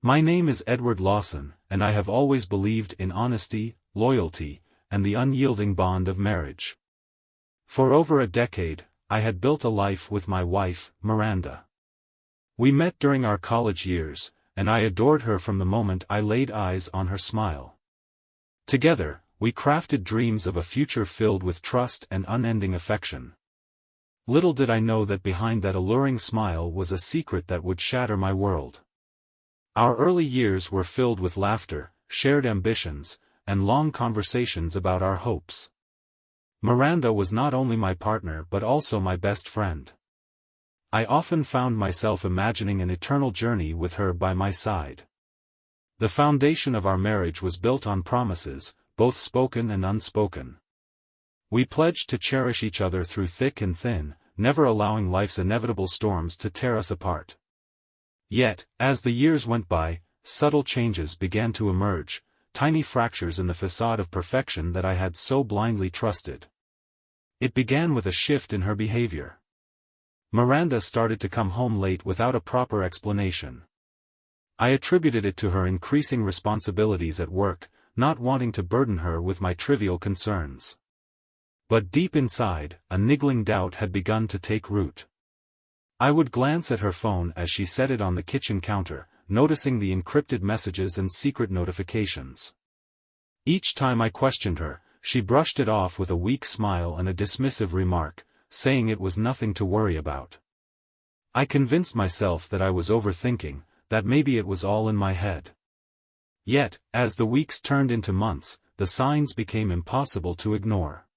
My name is Edward Lawson, and I have always believed in honesty, loyalty, and the unyielding bond of marriage. For over a decade, I had built a life with my wife, Miranda. We met during our college years, and I adored her from the moment I laid eyes on her smile. Together, we crafted dreams of a future filled with trust and unending affection. Little did I know that behind that alluring smile was a secret that would shatter my world. Our early years were filled with laughter, shared ambitions, and long conversations about our hopes. Miranda was not only my partner but also my best friend. I often found myself imagining an eternal journey with her by my side. The foundation of our marriage was built on promises, both spoken and unspoken. We pledged to cherish each other through thick and thin, never allowing life's inevitable storms to tear us apart. Yet, as the years went by, subtle changes began to emerge, tiny fractures in the facade of perfection that I had so blindly trusted. It began with a shift in her behavior. Miranda started to come home late without a proper explanation. I attributed it to her increasing responsibilities at work, not wanting to burden her with my trivial concerns. But deep inside, a niggling doubt had begun to take root. I would glance at her phone as she set it on the kitchen counter, noticing the encrypted messages and secret notifications. Each time I questioned her, she brushed it off with a weak smile and a dismissive remark, saying it was nothing to worry about. I convinced myself that I was overthinking, that maybe it was all in my head. Yet, as the weeks turned into months, the signs became impossible to ignore.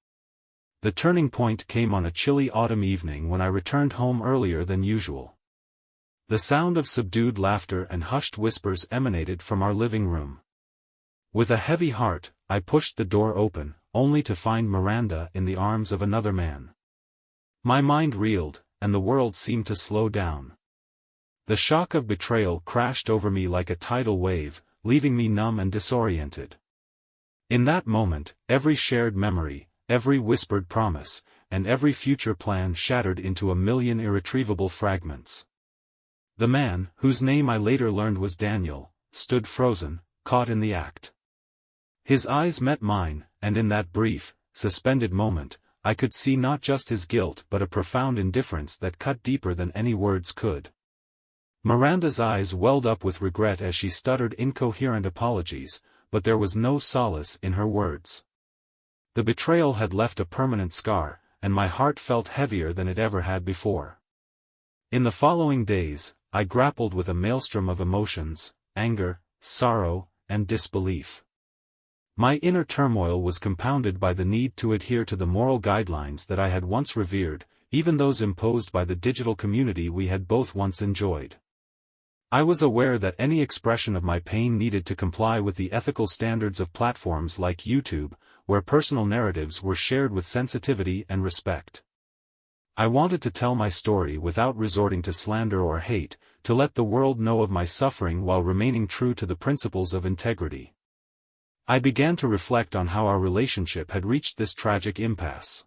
The turning point came on a chilly autumn evening when I returned home earlier than usual. The sound of subdued laughter and hushed whispers emanated from our living room. With a heavy heart, I pushed the door open, only to find Miranda in the arms of another man. My mind reeled, and the world seemed to slow down. The shock of betrayal crashed over me like a tidal wave, leaving me numb and disoriented. In that moment, every shared memory, every whispered promise, and every future plan shattered into a million irretrievable fragments. The man, whose name I later learned was Daniel, stood frozen, caught in the act. His eyes met mine, and in that brief, suspended moment, I could see not just his guilt but a profound indifference that cut deeper than any words could. Miranda's eyes welled up with regret as she stuttered incoherent apologies, but there was no solace in her words. The betrayal had left a permanent scar, and my heart felt heavier than it ever had before. In the following days, I grappled with a maelstrom of emotions, anger, sorrow, and disbelief. My inner turmoil was compounded by the need to adhere to the moral guidelines that I had once revered, even those imposed by the digital community we had both once enjoyed. I was aware that any expression of my pain needed to comply with the ethical standards of platforms like YouTube, where personal narratives were shared with sensitivity and respect. I wanted to tell my story without resorting to slander or hate, to let the world know of my suffering while remaining true to the principles of integrity. I began to reflect on how our relationship had reached this tragic impasse.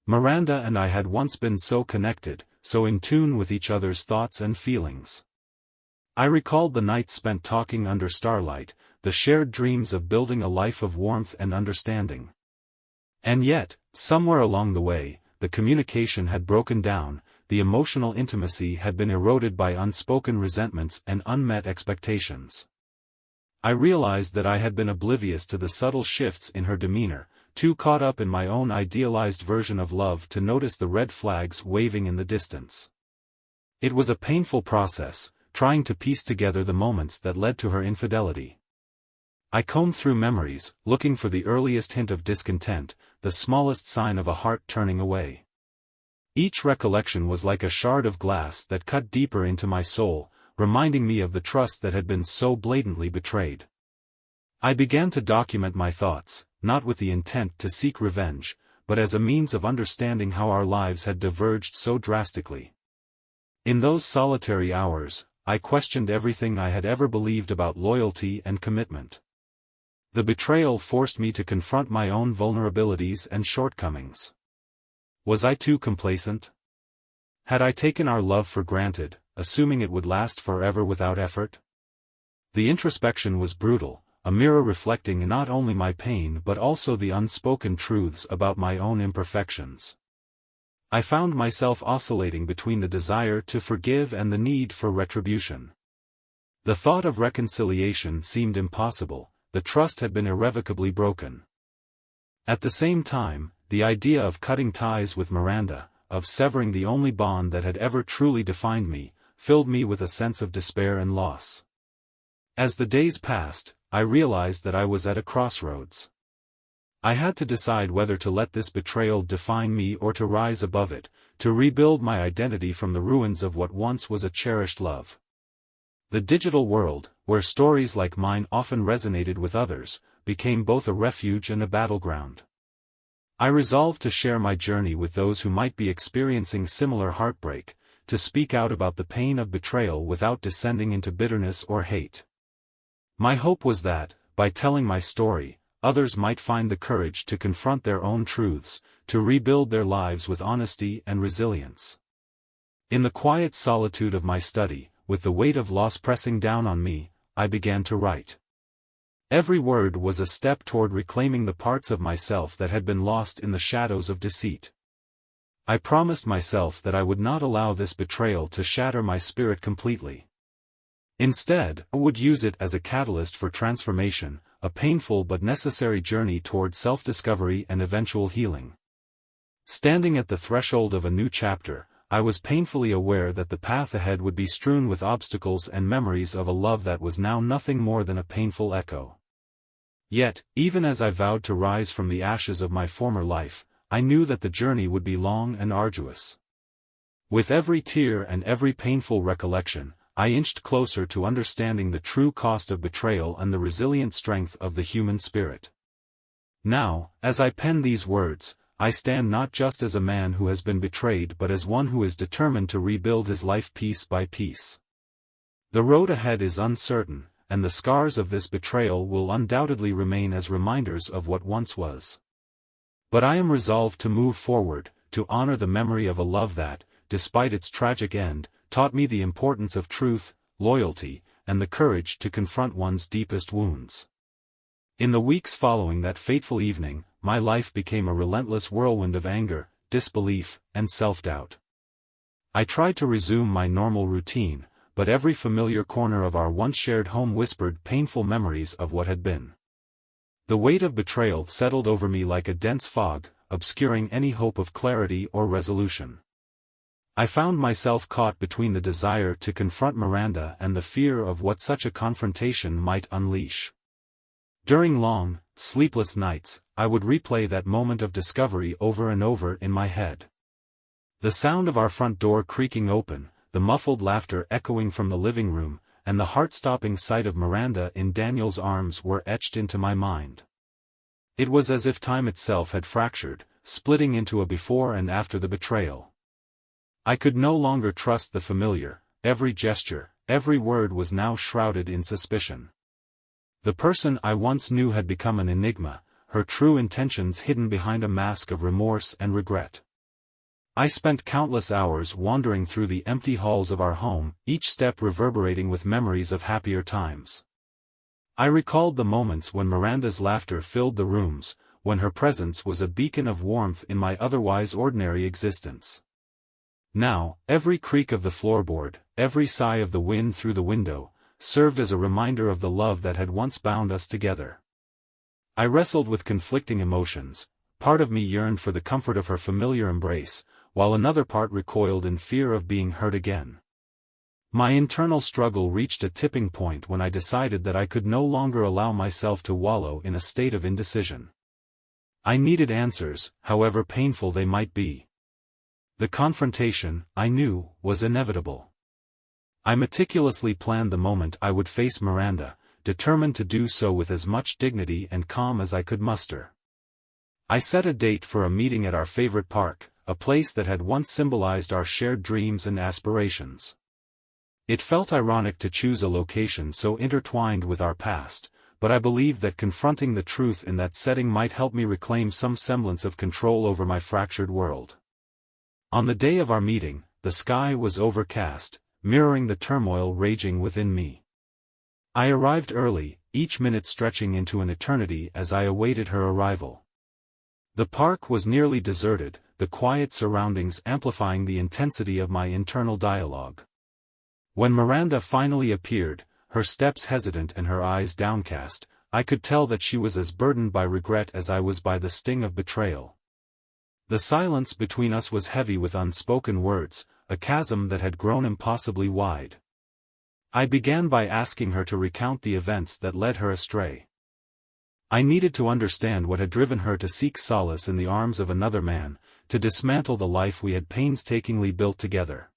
Miranda and I had once been so connected, so in tune with each other's thoughts and feelings. I recalled the nights spent talking under starlight, the shared dreams of building a life of warmth and understanding. And yet, somewhere along the way, the communication had broken down, the emotional intimacy had been eroded by unspoken resentments and unmet expectations. I realized that I had been oblivious to the subtle shifts in her demeanor, too caught up in my own idealized version of love to notice the red flags waving in the distance. It was a painful process, trying to piece together the moments that led to her infidelity. I combed through memories, looking for the earliest hint of discontent, the smallest sign of a heart turning away. Each recollection was like a shard of glass that cut deeper into my soul, reminding me of the trust that had been so blatantly betrayed. I began to document my thoughts, not with the intent to seek revenge, but as a means of understanding how our lives had diverged so drastically. In those solitary hours, I questioned everything I had ever believed about loyalty and commitment. The betrayal forced me to confront my own vulnerabilities and shortcomings. Was I too complacent? Had I taken our love for granted, assuming it would last forever without effort? The introspection was brutal, a mirror reflecting not only my pain but also the unspoken truths about my own imperfections. I found myself oscillating between the desire to forgive and the need for retribution. The thought of reconciliation seemed impossible, the trust had been irrevocably broken. At the same time, the idea of cutting ties with Miranda, of severing the only bond that had ever truly defined me, filled me with a sense of despair and loss. As the days passed, I realized that I was at a crossroads. I had to decide whether to let this betrayal define me or to rise above it, to rebuild my identity from the ruins of what once was a cherished love. The digital world, where stories like mine often resonated with others, became both a refuge and a battleground. I resolved to share my journey with those who might be experiencing similar heartbreak, to speak out about the pain of betrayal without descending into bitterness or hate. My hope was that, by telling my story, others might find the courage to confront their own truths, to rebuild their lives with honesty and resilience. In the quiet solitude of my study, with the weight of loss pressing down on me, I began to write. Every word was a step toward reclaiming the parts of myself that had been lost in the shadows of deceit. I promised myself that I would not allow this betrayal to shatter my spirit completely. Instead, I would use it as a catalyst for transformation, a painful but necessary journey toward self-discovery and eventual healing. Standing at the threshold of a new chapter, I was painfully aware that the path ahead would be strewn with obstacles and memories of a love that was now nothing more than a painful echo. Yet, even as I vowed to rise from the ashes of my former life, I knew that the journey would be long and arduous. With every tear and every painful recollection, I inched closer to understanding the true cost of betrayal and the resilient strength of the human spirit. Now, as I pen these words, I stand not just as a man who has been betrayed but as one who is determined to rebuild his life piece by piece. The road ahead is uncertain, and the scars of this betrayal will undoubtedly remain as reminders of what once was. But I am resolved to move forward, to honor the memory of a love that, despite its tragic end, taught me the importance of truth, loyalty, and the courage to confront one's deepest wounds. In the weeks following that fateful evening, my life became a relentless whirlwind of anger, disbelief, and self-doubt. I tried to resume my normal routine, but every familiar corner of our once shared home whispered painful memories of what had been. The weight of betrayal settled over me like a dense fog, obscuring any hope of clarity or resolution. I found myself caught between the desire to confront Miranda and the fear of what such a confrontation might unleash. During long, sleepless nights, I would replay that moment of discovery over and over in my head. The sound of our front door creaking open, the muffled laughter echoing from the living room, and the heart-stopping sight of Miranda in Daniel's arms were etched into my mind. It was as if time itself had fractured, splitting into a before and after the betrayal. I could no longer trust the familiar, every gesture, every word was now shrouded in suspicion. The person I once knew had become an enigma, her true intentions hidden behind a mask of remorse and regret. I spent countless hours wandering through the empty halls of our home, each step reverberating with memories of happier times. I recalled the moments when Miranda's laughter filled the rooms, when her presence was a beacon of warmth in my otherwise ordinary existence. Now, every creak of the floorboard, every sigh of the wind through the window, served as a reminder of the love that had once bound us together. I wrestled with conflicting emotions. Part of me yearned for the comfort of her familiar embrace, while another part recoiled in fear of being hurt again. My internal struggle reached a tipping point when I decided that I could no longer allow myself to wallow in a state of indecision. I needed answers, however painful they might be. The confrontation, I knew, was inevitable. I meticulously planned the moment I would face Miranda, determined to do so with as much dignity and calm as I could muster. I set a date for a meeting at our favorite park, a place that had once symbolized our shared dreams and aspirations. It felt ironic to choose a location so intertwined with our past, but I believed that confronting the truth in that setting might help me reclaim some semblance of control over my fractured world. On the day of our meeting, the sky was overcast, mirroring the turmoil raging within me. I arrived early, each minute stretching into an eternity as I awaited her arrival. The park was nearly deserted, the quiet surroundings amplifying the intensity of my internal dialogue. When Miranda finally appeared, her steps hesitant and her eyes downcast, I could tell that she was as burdened by regret as I was by the sting of betrayal. The silence between us was heavy with unspoken words, a chasm that had grown impossibly wide. I began by asking her to recount the events that led her astray. I needed to understand what had driven her to seek solace in the arms of another man, to dismantle the life we had painstakingly built together.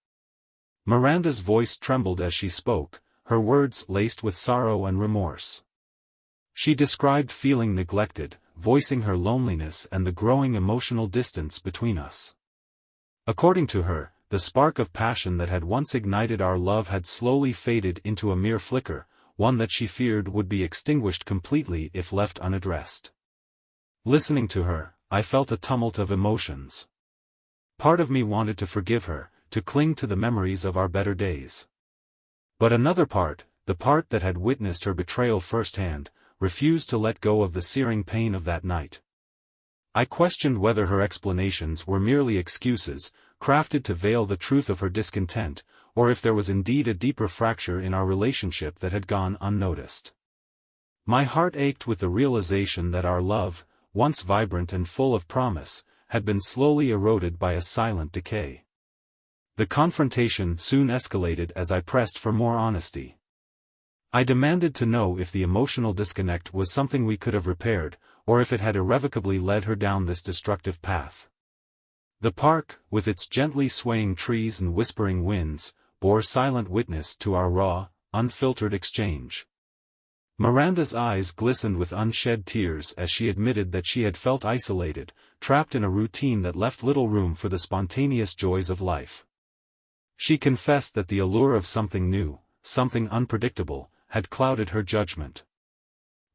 Miranda's voice trembled as she spoke, her words laced with sorrow and remorse. She described feeling neglected, voicing her loneliness and the growing emotional distance between us. According to her, the spark of passion that had once ignited our love had slowly faded into a mere flicker, one that she feared would be extinguished completely if left unaddressed. Listening to her, I felt a tumult of emotions. Part of me wanted to forgive her, to cling to the memories of our better days. But another part, the part that had witnessed her betrayal firsthand, refused to let go of the searing pain of that night. I questioned whether her explanations were merely excuses, crafted to veil the truth of her discontent, or if there was indeed a deeper fracture in our relationship that had gone unnoticed. My heart ached with the realization that our love, once vibrant and full of promise, had been slowly eroded by a silent decay. The confrontation soon escalated as I pressed for more honesty. I demanded to know if the emotional disconnect was something we could have repaired, or if it had irrevocably led her down this destructive path. The park, with its gently swaying trees and whispering winds, bore silent witness to our raw, unfiltered exchange. Miranda's eyes glistened with unshed tears as she admitted that she had felt isolated, trapped in a routine that left little room for the spontaneous joys of life. She confessed that the allure of something new, something unpredictable, had clouded her judgment.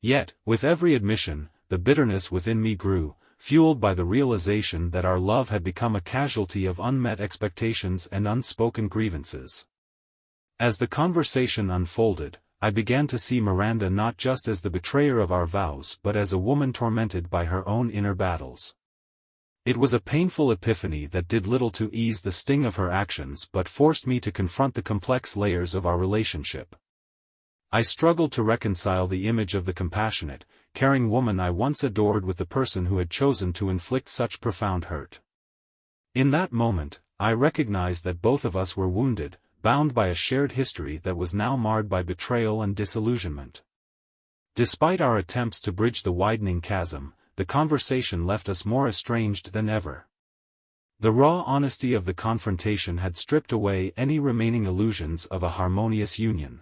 Yet, with every admission, the bitterness within me grew, fueled by the realization that our love had become a casualty of unmet expectations and unspoken grievances. As the conversation unfolded, I began to see Miranda not just as the betrayer of our vows but as a woman tormented by her own inner battles. It was a painful epiphany that did little to ease the sting of her actions but forced me to confront the complex layers of our relationship. I struggled to reconcile the image of the compassionate, caring woman I once adored with the person who had chosen to inflict such profound hurt. In that moment, I recognized that both of us were wounded, bound by a shared history that was now marred by betrayal and disillusionment. Despite our attempts to bridge the widening chasm, the conversation left us more estranged than ever. The raw honesty of the confrontation had stripped away any remaining illusions of a harmonious union.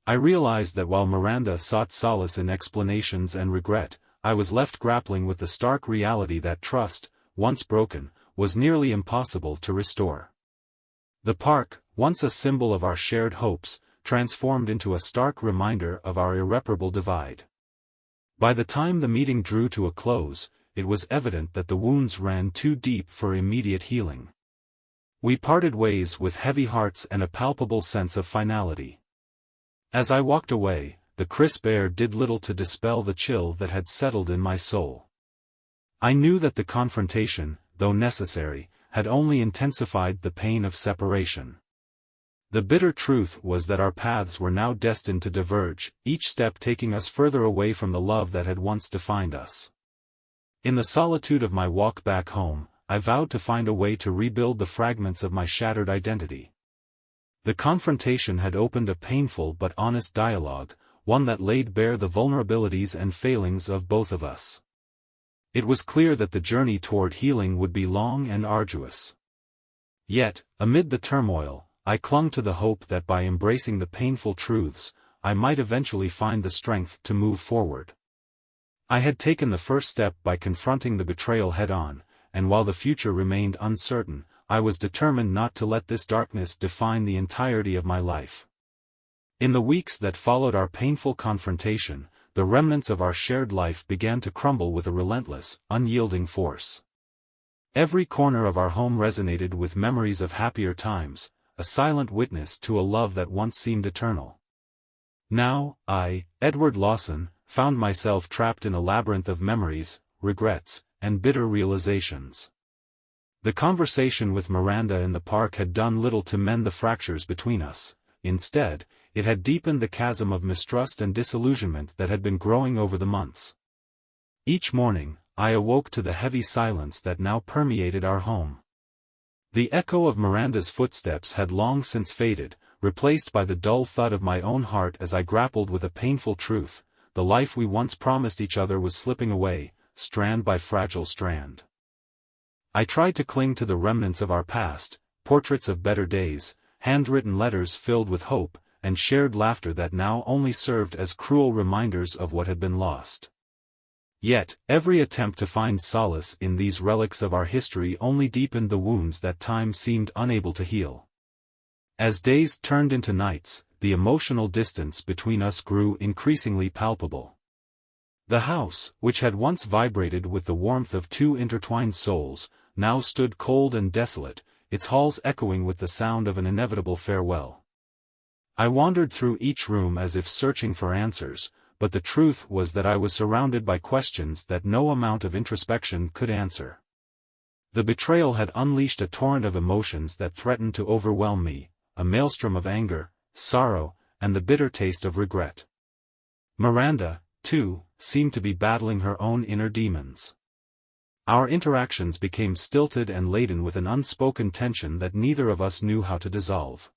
I realized that while Miranda sought solace in explanations and regret, I was left grappling with the stark reality that trust, once broken, was nearly impossible to restore. The park, once a symbol of our shared hopes, transformed into a stark reminder of our irreparable divide. By the time the meeting drew to a close, it was evident that the wounds ran too deep for immediate healing. We parted ways with heavy hearts and a palpable sense of finality. As I walked away, the crisp air did little to dispel the chill that had settled in my soul. I knew that the confrontation, though necessary, had only intensified the pain of separation. The bitter truth was that our paths were now destined to diverge, each step taking us further away from the love that had once defined us. In the solitude of my walk back home, I vowed to find a way to rebuild the fragments of my shattered identity. The confrontation had opened a painful but honest dialogue, one that laid bare the vulnerabilities and failings of both of us. It was clear that the journey toward healing would be long and arduous. Yet, amid the turmoil, I clung to the hope that by embracing the painful truths, I might eventually find the strength to move forward. I had taken the first step by confronting the betrayal head-on, and while the future remained uncertain, I was determined not to let this darkness define the entirety of my life. In the weeks that followed our painful confrontation, the remnants of our shared life began to crumble with a relentless, unyielding force. Every corner of our home resonated with memories of happier times, a silent witness to a love that once seemed eternal. Now, I, Edward Lawson, found myself trapped in a labyrinth of memories, regrets, and bitter realizations. The conversation with Miranda in the park had done little to mend the fractures between us. Instead, it had deepened the chasm of mistrust and disillusionment that had been growing over the months. Each morning, I awoke to the heavy silence that now permeated our home. The echo of Miranda's footsteps had long since faded, replaced by the dull thud of my own heart as I grappled with a painful truth: the life we once promised each other was slipping away, strand by fragile strand. I tried to cling to the remnants of our past, portraits of better days, handwritten letters filled with hope, and shared laughter that now only served as cruel reminders of what had been lost. Yet, every attempt to find solace in these relics of our history only deepened the wounds that time seemed unable to heal. As days turned into nights, the emotional distance between us grew increasingly palpable. The house, which had once vibrated with the warmth of two intertwined souls, now stood cold and desolate, its halls echoing with the sound of an inevitable farewell. I wandered through each room as if searching for answers, but the truth was that I was surrounded by questions that no amount of introspection could answer. The betrayal had unleashed a torrent of emotions that threatened to overwhelm me, a maelstrom of anger, sorrow, and the bitter taste of regret. Miranda, too, seemed to be battling her own inner demons. Our interactions became stilted and laden with an unspoken tension that neither of us knew how to dissolve.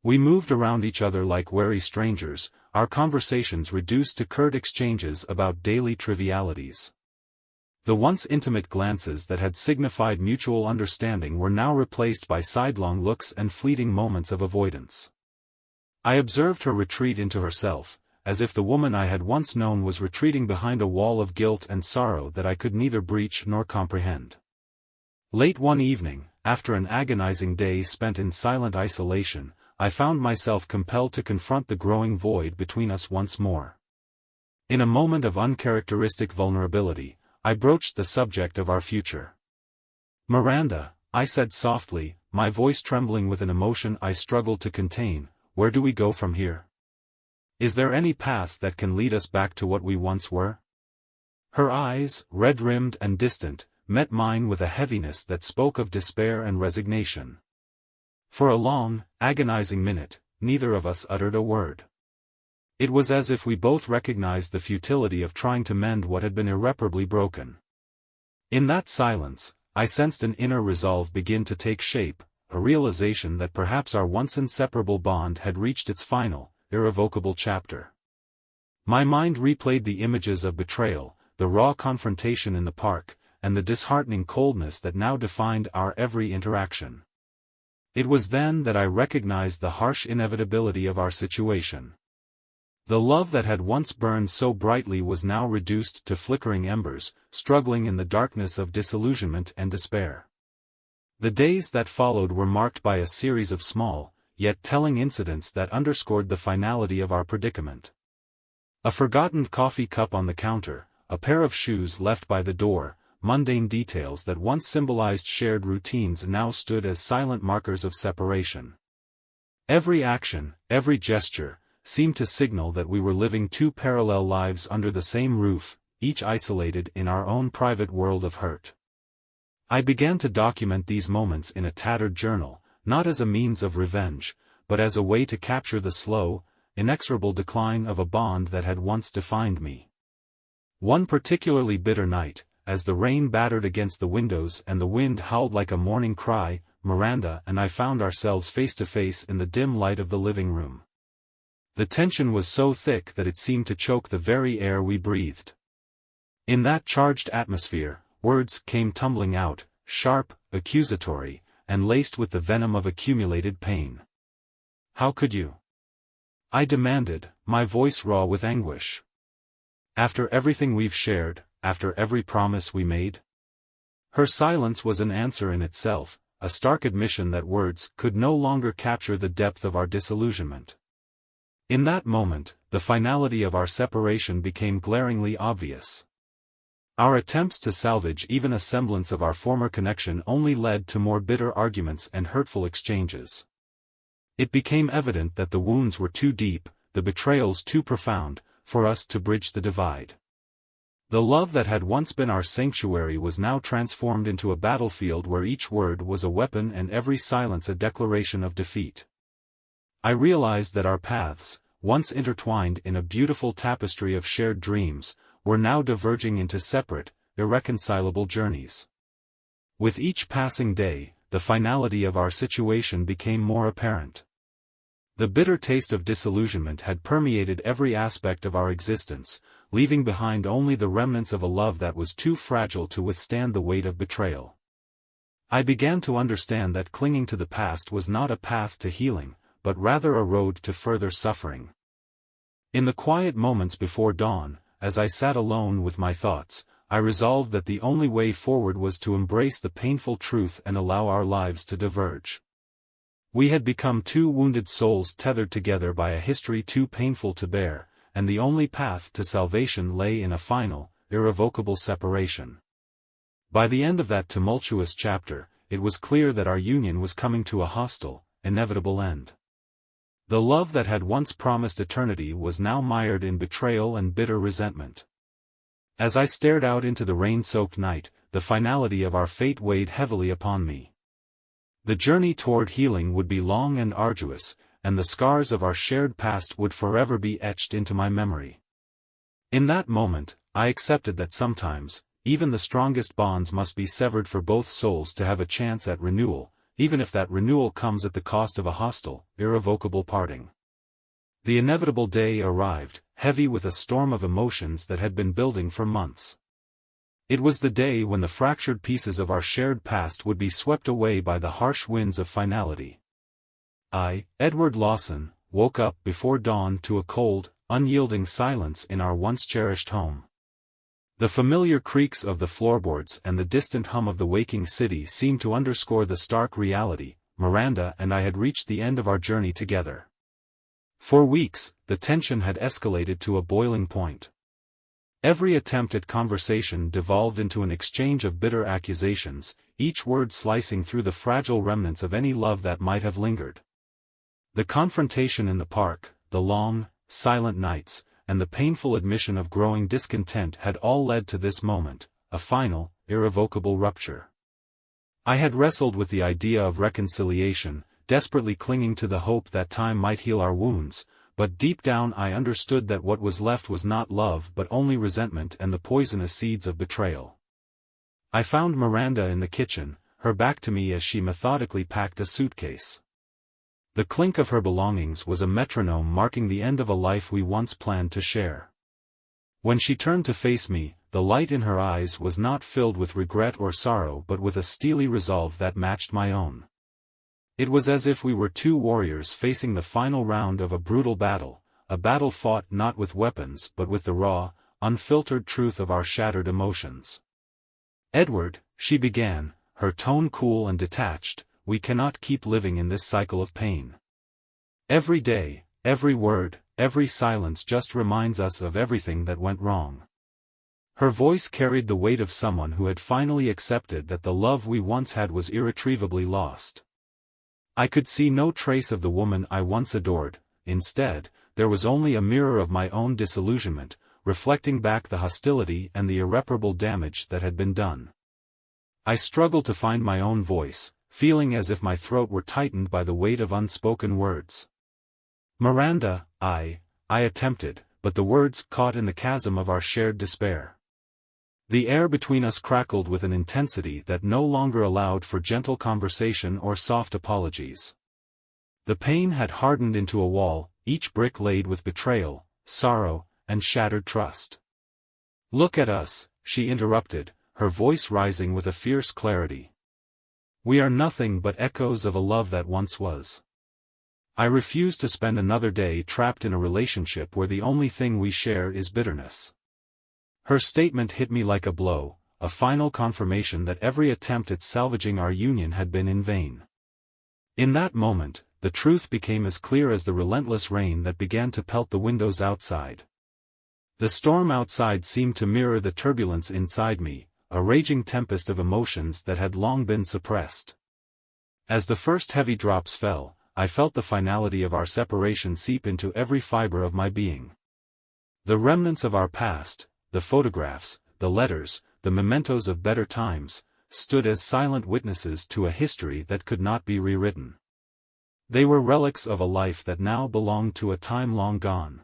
We moved around each other like wary strangers, our conversations reduced to curt exchanges about daily trivialities. The once intimate glances that had signified mutual understanding were now replaced by sidelong looks and fleeting moments of avoidance. I observed her retreat into herself, as if the woman I had once known was retreating behind a wall of guilt and sorrow that I could neither breach nor comprehend. Late one evening, after an agonizing day spent in silent isolation, I found myself compelled to confront the growing void between us once more. In a moment of uncharacteristic vulnerability, I broached the subject of our future. "Miranda," I said softly, my voice trembling with an emotion I struggled to contain, "where do we go from here? Is there any path that can lead us back to what we once were?" Her eyes, red-rimmed and distant, met mine with a heaviness that spoke of despair and resignation. For a long, agonizing minute, neither of us uttered a word. It was as if we both recognized the futility of trying to mend what had been irreparably broken. In that silence, I sensed an inner resolve begin to take shape, a realization that perhaps our once inseparable bond had reached its final, irrevocable chapter. My mind replayed the images of betrayal, the raw confrontation in the park, and the disheartening coldness that now defined our every interaction. It was then that I recognized the harsh inevitability of our situation. The love that had once burned so brightly was now reduced to flickering embers, struggling in the darkness of disillusionment and despair. The days that followed were marked by a series of small, yet telling incidents that underscored the finality of our predicament. A forgotten coffee cup on the counter, a pair of shoes left by the door, mundane details that once symbolized shared routines now stood as silent markers of separation. Every action, every gesture, seemed to signal that we were living two parallel lives under the same roof, each isolated in our own private world of hurt. I began to document these moments in a tattered journal, not as a means of revenge, but as a way to capture the slow, inexorable decline of a bond that had once defined me. One particularly bitter night, as the rain battered against the windows and the wind howled like a mourning cry, Miranda and I found ourselves face to face in the dim light of the living room. The tension was so thick that it seemed to choke the very air we breathed. In that charged atmosphere, words came tumbling out, sharp, accusatory, and laced with the venom of accumulated pain. "How could you?" I demanded, my voice raw with anguish. "After everything we've shared, after every promise we made?" Her silence was an answer in itself, a stark admission that words could no longer capture the depth of our disillusionment. In that moment, the finality of our separation became glaringly obvious. Our attempts to salvage even a semblance of our former connection only led to more bitter arguments and hurtful exchanges. It became evident that the wounds were too deep, the betrayals too profound, for us to bridge the divide. The love that had once been our sanctuary was now transformed into a battlefield where each word was a weapon and every silence a declaration of defeat. I realized that our paths, once intertwined in a beautiful tapestry of shared dreams, were now diverging into separate, irreconcilable journeys. With each passing day, the finality of our situation became more apparent. The bitter taste of disillusionment had permeated every aspect of our existence, leaving behind only the remnants of a love that was too fragile to withstand the weight of betrayal. I began to understand that clinging to the past was not a path to healing, but rather a road to further suffering. In the quiet moments before dawn, as I sat alone with my thoughts, I resolved that the only way forward was to embrace the painful truth and allow our lives to diverge. We had become two wounded souls tethered together by a history too painful to bear, and the only path to salvation lay in a final, irrevocable separation. By the end of that tumultuous chapter, it was clear that our union was coming to a hostile, inevitable end. The love that had once promised eternity was now mired in betrayal and bitter resentment. As I stared out into the rain-soaked night, the finality of our fate weighed heavily upon me. The journey toward healing would be long and arduous, and the scars of our shared past would forever be etched into my memory. In that moment, I accepted that sometimes, even the strongest bonds must be severed for both souls to have a chance at renewal, even if that renewal comes at the cost of a hostile, irrevocable parting. The inevitable day arrived, heavy with a storm of emotions that had been building for months. It was the day when the fractured pieces of our shared past would be swept away by the harsh winds of finality. I, Edward Lawson, woke up before dawn to a cold, unyielding silence in our once-cherished home. The familiar creaks of the floorboards and the distant hum of the waking city seemed to underscore the stark reality: Miranda and I had reached the end of our journey together. For weeks, the tension had escalated to a boiling point. Every attempt at conversation devolved into an exchange of bitter accusations, each word slicing through the fragile remnants of any love that might have lingered. The confrontation in the park, the long, silent nights, and the painful admission of growing discontent had all led to this moment, a final, irrevocable rupture. I had wrestled with the idea of reconciliation, desperately clinging to the hope that time might heal our wounds, but deep down I understood that what was left was not love but only resentment and the poisonous seeds of betrayal. I found Miranda in the kitchen, her back to me as she methodically packed a suitcase. The clink of her belongings was a metronome marking the end of a life we once planned to share. When she turned to face me, the light in her eyes was not filled with regret or sorrow but with a steely resolve that matched my own. It was as if we were two warriors facing the final round of a brutal battle, a battle fought not with weapons but with the raw, unfiltered truth of our shattered emotions. "Edward," she began, her tone cool and detached, "we cannot keep living in this cycle of pain. Every day, every word, every silence just reminds us of everything that went wrong." Her voice carried the weight of someone who had finally accepted that the love we once had was irretrievably lost. I could see no trace of the woman I once adored. Instead, there was only a mirror of my own disillusionment, reflecting back the hostility and the irreparable damage that had been done. I struggled to find my own voice, feeling as if my throat were tightened by the weight of unspoken words. "Miranda," I attempted, but the words caught in the chasm of our shared despair. The air between us crackled with an intensity that no longer allowed for gentle conversation or soft apologies. The pain had hardened into a wall, each brick laid with betrayal, sorrow, and shattered trust. "Look at us," she interrupted, her voice rising with a fierce clarity. "We are nothing but echoes of a love that once was. I refuse to spend another day trapped in a relationship where the only thing we share is bitterness." Her statement hit me like a blow, a final confirmation that every attempt at salvaging our union had been in vain. In that moment, the truth became as clear as the relentless rain that began to pelt the windows outside. The storm outside seemed to mirror the turbulence inside me, a raging tempest of emotions that had long been suppressed. As the first heavy drops fell, I felt the finality of our separation seep into every fiber of my being. The remnants of our past, the photographs, the letters, the mementos of better times, stood as silent witnesses to a history that could not be rewritten. They were relics of a life that now belonged to a time long gone.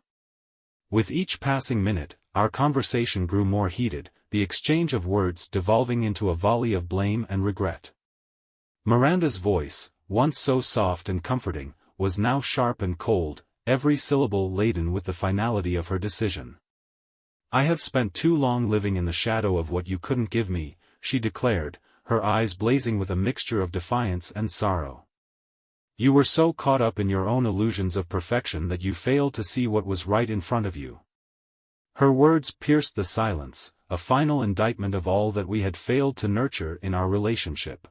With each passing minute, our conversation grew more heated, the exchange of words devolving into a volley of blame and regret. Miranda's voice, once so soft and comforting, was now sharp and cold, every syllable laden with the finality of her decision. "I have spent too long living in the shadow of what you couldn't give me," she declared, her eyes blazing with a mixture of defiance and sorrow. "You were so caught up in your own illusions of perfection that you failed to see what was right in front of you." Her words pierced the silence, a final indictment of all that we had failed to nurture in our relationship.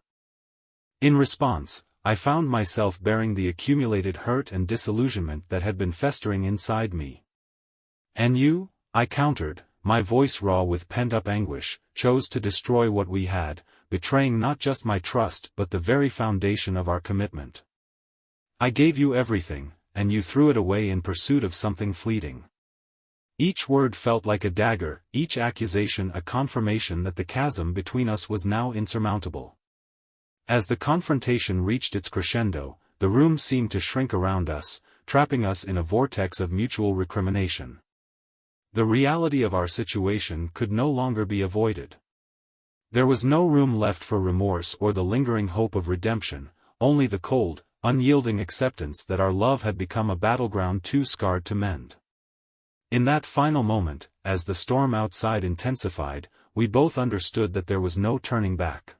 In response, I found myself bearing the accumulated hurt and disillusionment that had been festering inside me. "And you," I countered, my voice raw with pent-up anguish, "chose to destroy what we had, betraying not just my trust but the very foundation of our commitment. I gave you everything, and you threw it away in pursuit of something fleeting." Each word felt like a dagger, each accusation a confirmation that the chasm between us was now insurmountable. As the confrontation reached its crescendo, the room seemed to shrink around us, trapping us in a vortex of mutual recrimination. The reality of our situation could no longer be avoided. There was no room left for remorse or the lingering hope of redemption, only the cold, unyielding acceptance that our love had become a battleground too scarred to mend. In that final moment, as the storm outside intensified, we both understood that there was no turning back.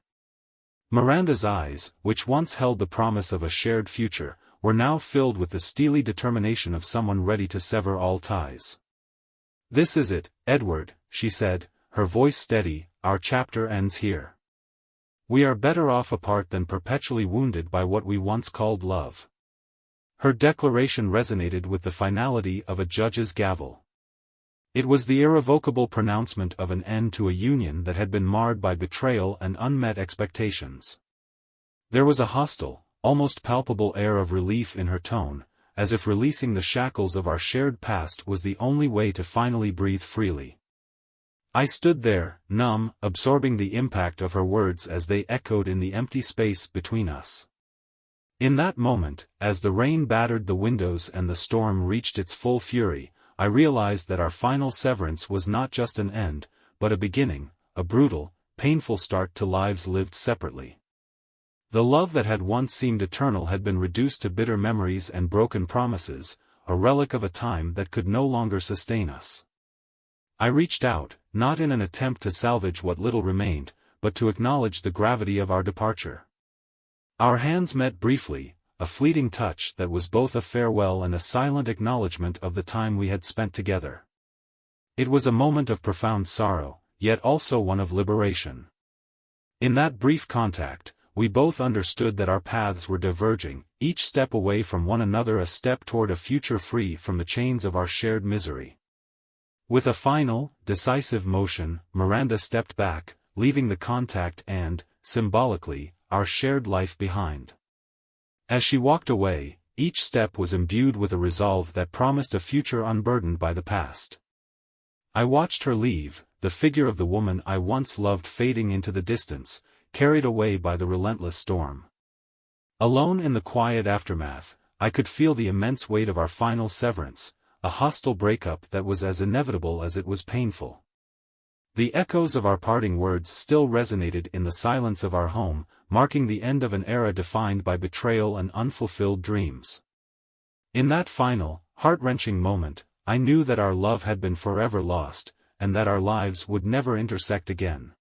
Miranda's eyes, which once held the promise of a shared future, were now filled with the steely determination of someone ready to sever all ties. "This is it, Edward," she said, her voice steady, "our chapter ends here. We are better off apart than perpetually wounded by what we once called love." Her declaration resonated with the finality of a judge's gavel. It was the irrevocable pronouncement of an end to a union that had been marred by betrayal and unmet expectations. There was a hostile, almost palpable air of relief in her tone, as if releasing the shackles of our shared past was the only way to finally breathe freely. I stood there, numb, absorbing the impact of her words as they echoed in the empty space between us. In that moment, as the rain battered the windows and the storm reached its full fury, I realized that our final severance was not just an end, but a beginning, a brutal, painful start to lives lived separately. The love that had once seemed eternal had been reduced to bitter memories and broken promises, a relic of a time that could no longer sustain us. I reached out, not in an attempt to salvage what little remained, but to acknowledge the gravity of our departure. Our hands met briefly, a fleeting touch that was both a farewell and a silent acknowledgement of the time we had spent together. It was a moment of profound sorrow, yet also one of liberation. In that brief contact, we both understood that our paths were diverging, each step away from one another a step toward a future free from the chains of our shared misery. With a final, decisive motion, Miranda stepped back, leaving the contact and, symbolically, our shared life behind. As she walked away, each step was imbued with a resolve that promised a future unburdened by the past. I watched her leave, the figure of the woman I once loved fading into the distance, carried away by the relentless storm. Alone in the quiet aftermath, I could feel the immense weight of our final severance, a hostile breakup that was as inevitable as it was painful. The echoes of our parting words still resonated in the silence of our home, marking the end of an era defined by betrayal and unfulfilled dreams. In that final, heart-wrenching moment, I knew that our love had been forever lost, and that our lives would never intersect again.